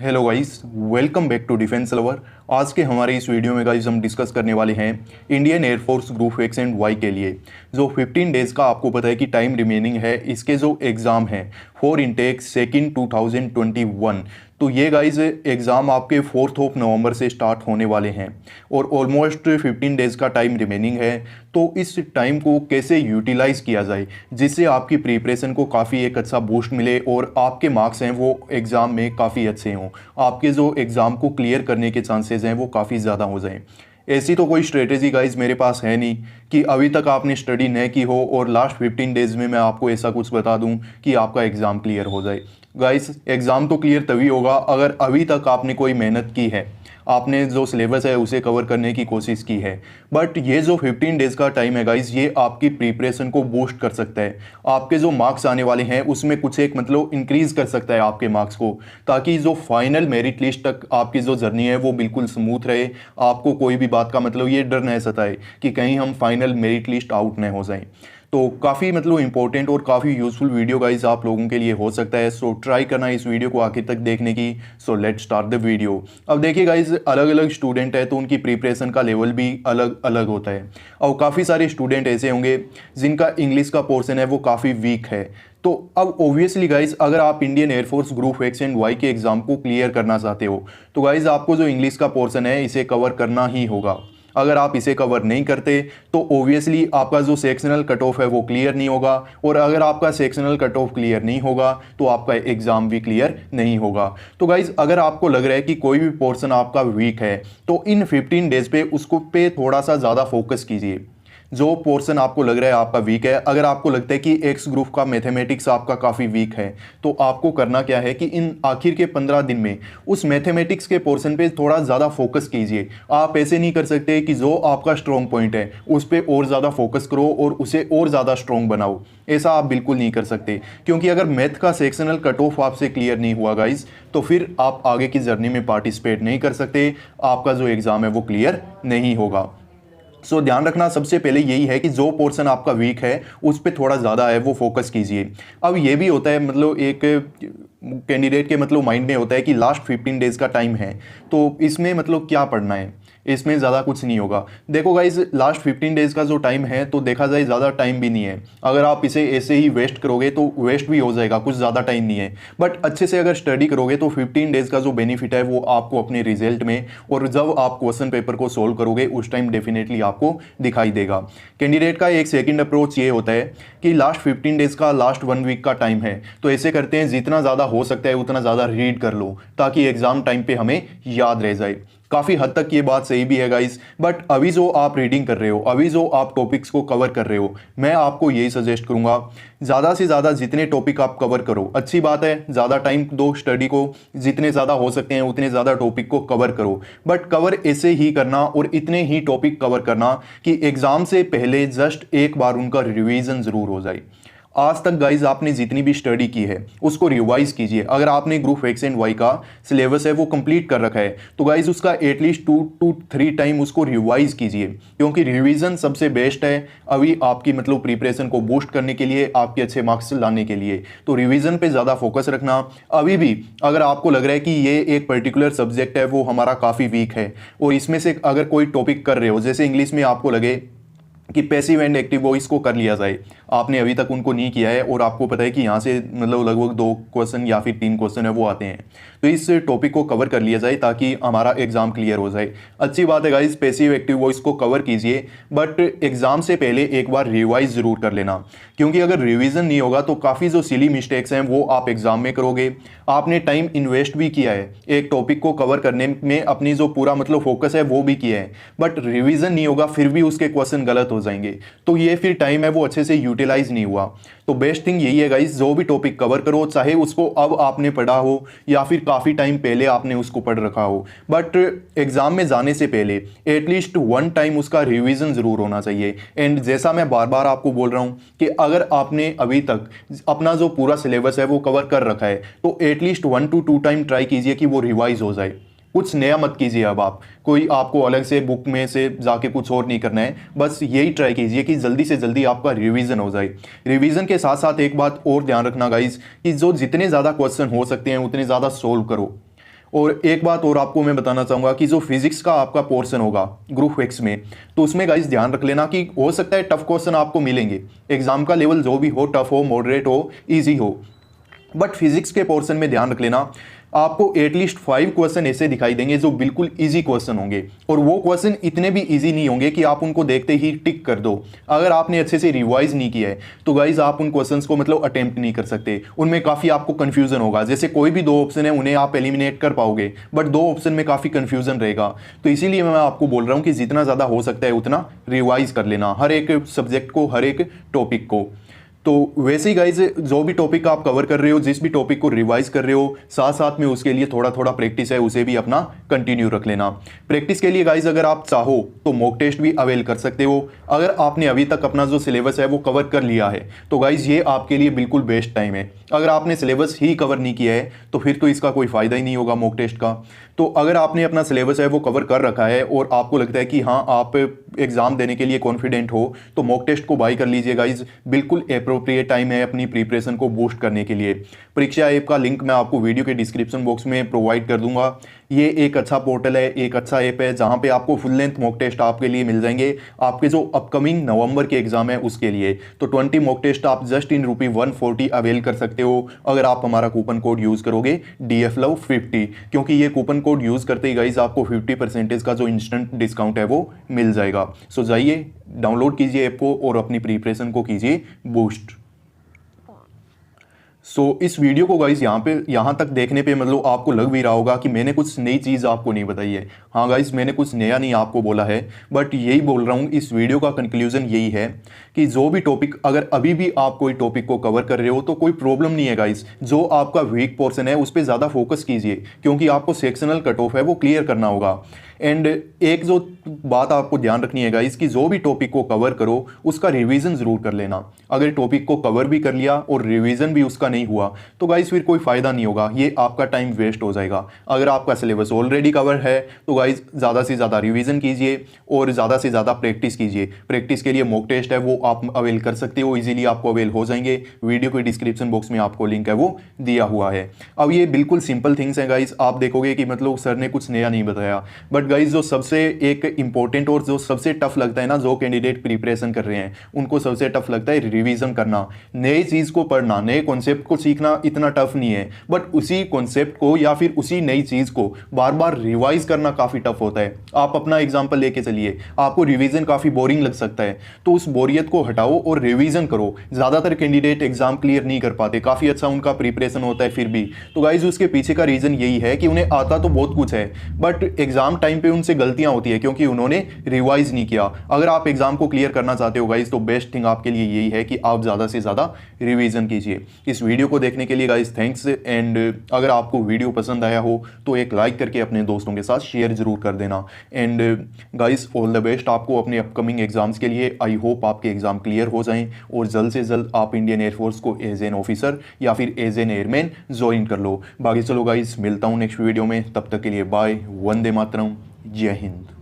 Hello guys, welcome back to defence lover. आज के हमारे इस वीडियो में गाइस हम डिस्कस करने वाले हैं Indian Air Force group X and Y के लिए जो 15 डेज़ का आपको पता है कि टाइम रिमेनिंग है। इसके जो एग्ज़ाम है फॉर इनटेक सेकेंड 2021, तो ये गाइस एग्ज़ाम आपके 4 नवंबर से स्टार्ट होने वाले हैं और ऑलमोस्ट 15 डेज़ का टाइम रिमेनिंग है। तो इस टाइम को कैसे यूटिलाइज़ किया जाए जिससे आपकी प्रिपरेशन को काफ़ी एक अच्छा बूस्ट मिले और आपके मार्क्स हैं वो एग्ज़ाम में काफ़ी अच्छे हों, आपके जो एग्ज़ाम को क्लियर करने के चांसेस हैं वो काफ़ी ज़्यादा हो जाएं। ऐसी तो कोई स्ट्रेटेजी गाइज मेरे पास है नहीं कि अभी तक आपने स्टडी न की हो और लास्ट 15 डेज़ में मैं आपको ऐसा कुछ बता दूं कि आपका एग्ज़ाम क्लियर हो जाए। गाइस, एग्ज़ाम तो क्लियर तभी होगा अगर अभी तक आपने कोई मेहनत की है, आपने जो सिलेबस है उसे कवर करने की कोशिश की है। बट ये जो 15 डेज़ का टाइम है गाइस, ये आपकी प्रिपरेशन को बूस्ट कर सकता है। आपके जो मार्क्स आने वाले हैं उसमें कुछ एक मतलब इंक्रीज़ कर सकता है आपके मार्क्स को, ताकि जो फाइनल मेरिट लिस्ट तक आपकी जो जर्नी है वो बिल्कुल स्मूथ रहे। आपको कोई भी बात का मतलब ये डर न सताए कि कहीं हम फाइनल मेरिट लिस्ट आउट न हो जाएं। तो काफ़ी मतलब इंपॉर्टेंट और काफ़ी यूज़फुल वीडियो गाइस आप लोगों के लिए हो सकता है। सो ट्राई करना इस वीडियो को आखिर तक देखने की। So let's start the video. अब देखिए गाइस, अलग अलग स्टूडेंट है तो उनकी प्रिपरेशन का लेवल भी अलग अलग होता है और काफ़ी सारे स्टूडेंट ऐसे होंगे जिनका इंग्लिश का पोर्शन है वो काफ़ी वीक है। तो अब ओब्वियसली गाइज, अगर आप Indian Air Force group X and Y के एग्ज़ाम को क्लियर करना चाहते हो तो गाइज आपको जो इंग्लिश का पोर्शन है इसे कवर करना ही होगा। अगर आप इसे कवर नहीं करते तो ओब्वियसली आपका जो सेक्शनल कट ऑफ है वो क्लियर नहीं होगा और अगर आपका सेक्शनल कट ऑफ क्लियर नहीं होगा तो आपका एग्ज़ाम भी क्लियर नहीं होगा। तो गाइज, अगर आपको लग रहा है कि कोई भी पोर्शन आपका वीक है तो इन 15 डेज़ पे उसको पे थोड़ा सा ज़्यादा फोकस कीजिए। जो पोर्शन आपको लग रहा है आपका वीक है, अगर आपको लगता है कि एक्स ग्रुप का मैथमेटिक्स आपका काफ़ी वीक है तो आपको करना क्या है कि इन आखिर के 15 दिन में उस मैथमेटिक्स के पोर्शन पे थोड़ा ज़्यादा फोकस कीजिए। आप ऐसे नहीं कर सकते कि जो आपका स्ट्रॉन्ग पॉइंट है उस पर और ज़्यादा फोकस करो और उसे और ज़्यादा स्ट्रॉन्ग बनाओ। ऐसा आप बिल्कुल नहीं कर सकते, क्योंकि अगर मैथ का सेक्शनल कट ऑफ आपसे क्लियर नहीं हुआ गाइज तो फिर आप आगे की जर्नी में पार्टिसिपेट नहीं कर सकते, आपका जो एग्ज़ाम है वो क्लियर नहीं होगा। सो ध्यान रखना सबसे पहले यही है कि जो पोर्शन आपका वीक है उस पर थोड़ा ज़्यादा है वो फोकस कीजिए। अब ये भी होता है मतलब एक कैंडिडेट के मतलब माइंड में होता है कि लास्ट 15 डेज़ का टाइम है तो इसमें मतलब क्या पढ़ना है, इसमें ज़्यादा कुछ नहीं होगा। देखो गाइज, लास्ट 15 डेज़ का जो टाइम है तो देखा जाए ज़्यादा टाइम भी नहीं है। अगर आप इसे ऐसे ही वेस्ट करोगे तो वेस्ट भी हो जाएगा, कुछ ज़्यादा टाइम नहीं है। बट अच्छे से अगर स्टडी करोगे तो 15 डेज़ का जो बेनिफिट है वो आपको अपने रिजल्ट में और जब आप क्वेश्चन पेपर को सोल्व करोगे उस टाइम डेफिनेटली आपको दिखाई देगा। कैंडिडेट का एक सेकेंड अप्रोच ये होता है कि लास्ट 15 डेज़ का लास्ट 1 वीक का टाइम है तो ऐसे करते हैं जितना ज़्यादा हो सकता है उतना ज़्यादा रीड कर लो ताकि एग्ज़ाम टाइम पे हमें याद रह जाए। काफ़ी हद तक ये बात सही भी है गाइस, बट अभी जो आप रीडिंग कर रहे हो, अभी जो आप टॉपिक्स को कवर कर रहे हो, मैं आपको यही सजेस्ट करूंगा ज़्यादा से ज़्यादा जितने टॉपिक आप कवर करो अच्छी बात है, ज़्यादा टाइम दो स्टडी को, जितने ज़्यादा हो सकते हैं उतने ज़्यादा टॉपिक को कवर करो। बट कवर ऐसे ही करना और इतने ही टॉपिक कवर करना कि एग्ज़ाम से पहले जस्ट एक बार उनका रिवीजन ज़रूर हो जाए। आज तक गाइज आपने जितनी भी स्टडी की है उसको रिवाइज कीजिए। अगर आपने ग्रुप एक्स एंड वाई का सिलेबस है वो कंप्लीट कर रखा है तो गाइज उसका एटलीस्ट 2 to 3 टाइम उसको रिवाइज कीजिए, क्योंकि रिवीजन सबसे बेस्ट है अभी आपकी मतलब प्रिपरेशन को बूस्ट करने के लिए, आपके अच्छे मार्क्स लाने के लिए। तो रिवीजन पे ज़्यादा फोकस रखना। अभी भी अगर आपको लग रहा है कि ये एक पर्टिकुलर सब्जेक्ट है वो हमारा काफ़ी वीक है और इसमें से अगर कोई टॉपिक कर रहे हो, जैसे इंग्लिश में आपको लगे कि पैसिव एंड एक्टिव वॉइस को कर लिया जाए, आपने अभी तक उनको नहीं किया है और आपको पता है कि यहाँ से मतलब लगभग 2 क्वेश्चन या फिर 3 क्वेश्चन है वो आते हैं, तो इस टॉपिक को कवर कर लिया जाए ताकि हमारा एग्जाम क्लियर हो जाए। अच्छी बात है गाइस, पैसिव एक्टिव वॉइस को कवर कीजिए बट एग्जाम से पहले एक बार रिवाइज ज़रूर कर लेना, क्योंकि अगर रिविजन नहीं होगा तो काफ़ी जो सिली मिस्टेक्स हैं वो आप एग्जाम में करोगे। आपने टाइम इन्वेस्ट भी किया है एक टॉपिक को कवर करने में, अपनी जो पूरा मतलब फोकस है वो भी किया है, बट रिविजन नहीं होगा फिर भी उसके क्वेश्चन गलत हो जाएंगे तो ये फिर टाइम है वो अच्छे से यूटिलाइज नहीं हुआ। तो बेस्ट थिंग यही है गाइस, जो भी टॉपिक कवर करो चाहे उसको अब आपने पढ़ा हो या फिर काफ़ी टाइम पहले आपने उसको पढ़ रखा हो, बट एग्जाम में जाने से पहले एटलीस्ट 1 टाइम उसका रिवीजन ज़रूर होना चाहिए। एंड जैसा मैं बार बार आपको बोल रहा हूँ कि अगर आपने अभी तक अपना जो पूरा सिलेबस है वो कवर कर रखा है तो एटलीस्ट 1 to 2 टाइम ट्राई कीजिए कि वो रिवाइज हो जाए। कुछ नया मत कीजिए, अब आप कोई आपको अलग से बुक में से जाके कुछ और नहीं करना है, बस यही ट्राई कीजिए कि जल्दी से जल्दी आपका रिवीजन हो जाए। रिवीजन के साथ साथ एक बात और ध्यान रखना गाइस कि जो जितने ज़्यादा क्वेश्चन हो सकते हैं उतने ज़्यादा सोल्व करो और एक बात और आपको मैं बताना चाहूँगा कि जो फिजिक्स का आपका पोर्शन होगा ग्रुप एक्स में, तो उसमें गाइस ध्यान रख लेना कि हो सकता है टफ क्वेश्चन आपको मिलेंगे, एग्जाम का लेवल जो भी हो, टफ हो, मॉडरेट हो, ईजी हो, बट फिजिक्स के पोर्शन में ध्यान रख लेना आपको एटलीस्ट 5 क्वेश्चन ऐसे दिखाई देंगे जो बिल्कुल इजी क्वेश्चन होंगे, और वो क्वेश्चन इतने भी इजी नहीं होंगे कि आप उनको देखते ही टिक कर दो। अगर आपने अच्छे से रिवाइज नहीं किया है तो गाइज आप उन क्वेश्चंस को मतलब अटेम्प्ट नहीं कर सकते, उनमें काफ़ी आपको कन्फ्यूजन होगा। जैसे कोई भी 2 ऑप्शन है उन्हें आप एलिमिनेट कर पाओगे, बट 2 ऑप्शन में काफ़ी कन्फ्यूजन रहेगा। तो इसीलिए मैं आपको बोल रहा हूँ कि जितना ज़्यादा हो सकता है उतना रिवाइज कर लेना हर एक सब्जेक्ट को, हर एक टॉपिक को। तो वैसे ही गाइज जो भी टॉपिक आप कवर कर रहे हो, जिस भी टॉपिक को रिवाइज कर रहे हो, साथ साथ में उसके लिए थोड़ा थोड़ा प्रैक्टिस है उसे भी अपना कंटिन्यू रख लेना। प्रैक्टिस के लिए गाइज अगर आप चाहो तो मॉक टेस्ट भी अवेल कर सकते हो। अगर आपने अभी तक अपना जो सिलेबस है वो कवर कर लिया है तो गाइज ये आपके लिए बिल्कुल बेस्ट टाइम है। अगर आपने सिलेबस ही कवर नहीं किया है तो फिर तो इसका कोई फ़ायदा ही नहीं होगा मॉक टेस्ट का। तो अगर आपने अपना सिलेबस है वो कवर कर रखा है और आपको लगता है कि हाँ आप एग्ज़ाम देने के लिए कॉन्फिडेंट हो, तो मॉक टेस्ट को बाय कर लीजिए गाइज, बिल्कुल अप्रोप्रिएट टाइम है अपनी प्रिपरेशन को बूस्ट करने के लिए। परीक्षा ऐप का लिंक मैं आपको वीडियो के डिस्क्रिप्शन बॉक्स में प्रोवाइड कर दूंगा। ये एक अच्छा पोर्टल है, एक अच्छा ऐप है जहाँ पे आपको फुल लेंथ मॉक टेस्ट आपके लिए मिल जाएंगे, आपके जो अपकमिंग नवंबर के एग्जाम है उसके लिए। तो 20 मॉक टेस्ट आप जस्ट इन ₹140 अवेल कर सकते हो अगर आप हमारा कूपन कोड यूज़ करोगे DFLOVE50, क्योंकि ये कूपन कोड यूज़ करते ही गाइज आपको 50% का जो इंस्टेंट डिस्काउंट है वो मिल जाएगा। सो जाइए डाउनलोड कीजिए ऐप को और अपनी प्रिपरेशन को कीजिए बूस्ट। इस वीडियो को गाइस यहाँ तक देखने पे मतलब आपको लग भी रहा होगा कि मैंने कुछ नई चीज़ आपको नहीं बताई है। हाँ गाइस, मैंने कुछ नया नहीं आपको बोला है, बट यही बोल रहा हूँ, इस वीडियो का कंक्लूजन यही है कि जो भी टॉपिक, अगर अभी भी आप कोई टॉपिक को कवर कर रहे हो तो कोई प्रॉब्लम नहीं है गाइस। जो आपका वीक पोर्शन है उस पर ज़्यादा फोकस कीजिए, क्योंकि आपको सेक्शनल कट ऑफ है वो क्लियर करना होगा। एंड एक जो बात आपको ध्यान रखनी है गाइस कि जो भी टॉपिक को कवर करो उसका रिवीजन ज़रूर कर लेना। अगर टॉपिक को कवर भी कर लिया और रिवीजन भी उसका नहीं हुआ तो गाइस फिर कोई फ़ायदा नहीं होगा, ये आपका टाइम वेस्ट हो जाएगा। अगर आपका सिलेबस ऑलरेडी कवर है तो गाइस ज़्यादा से ज़्यादा रिवीजन कीजिए और ज़्यादा से ज़्यादा प्रैक्टिस कीजिए। प्रैक्टिस के लिए मॉक टेस्ट है वो आप अवेल कर सकते हो, इजीली आपको अवेल हो जाएंगे। वीडियो के डिस्क्रिप्शन बॉक्स में आपको लिंक है वो दिया हुआ है। अब ये बिल्कुल सिंपल थिंग्स हैं गाइस, आप देखोगे कि मतलब सर ने कुछ नया नहीं बताया, बट गाइस जो सबसे एक इंपॉर्टेंट और जो सबसे टफ लगता है ना, जो कैंडिडेट प्रिपरेशन कर रहे हैं उनको सबसे टफ लगता है रिवीजन करना। नई चीज़ को पढ़ना, नए कॉन्सेप्ट को सीखना इतना टफ नहीं है, बट उसी कॉन्सेप्ट को या फिर उसी नई चीज़ को बार बार रिवाइज करना काफ़ी टफ होता है। आप अपना एग्जाम्पल लेके चलिए, आपको रिवीजन काफ़ी बोरिंग लग सकता है, तो उस बोरियत को हटाओ और रिवीजन करो। ज़्यादातर कैंडिडेट एग्जाम क्लियर नहीं कर पाते, काफ़ी अच्छा उनका प्रिपरेशन होता है फिर भी, तो गाइज उसके पीछे का रीज़न यही है कि उन्हें आता तो बहुत कुछ है बट एग्जाम टाइम पे उनसे गलतियां होती है क्योंकि उन्होंने रिवाइज नहीं किया। अगर आप एग्जाम को क्लियर करना चाहते हो गाइज तो बेस्ट थिंग आपके लिए यही है कि आप ज़्यादा से ज़्यादा रिवीजन कीजिए। इस वीडियो को देखने के लिए गाइज थैंक्स, एंड अगर आपको वीडियो पसंद आया हो तो एक लाइक करके अपने दोस्तों के साथ शेयर जरूर कर देना। And guys all the best आपको अपने अपकमिंग एग्जाम्स के लिए। आई होप आपके एग्जाम क्लियर हो जाएं और जल्द से जल्द आप इंडियन एयरफोर्स को एज एन ऑफिसर या फिर एज एन एयरमैन ज्वाइन कर लो। बाकी चलो गाइज, मिलता हूँ नेक्स्ट वीडियो में, तब तक के लिए बाय, वंदे मातरम, जय हिंद।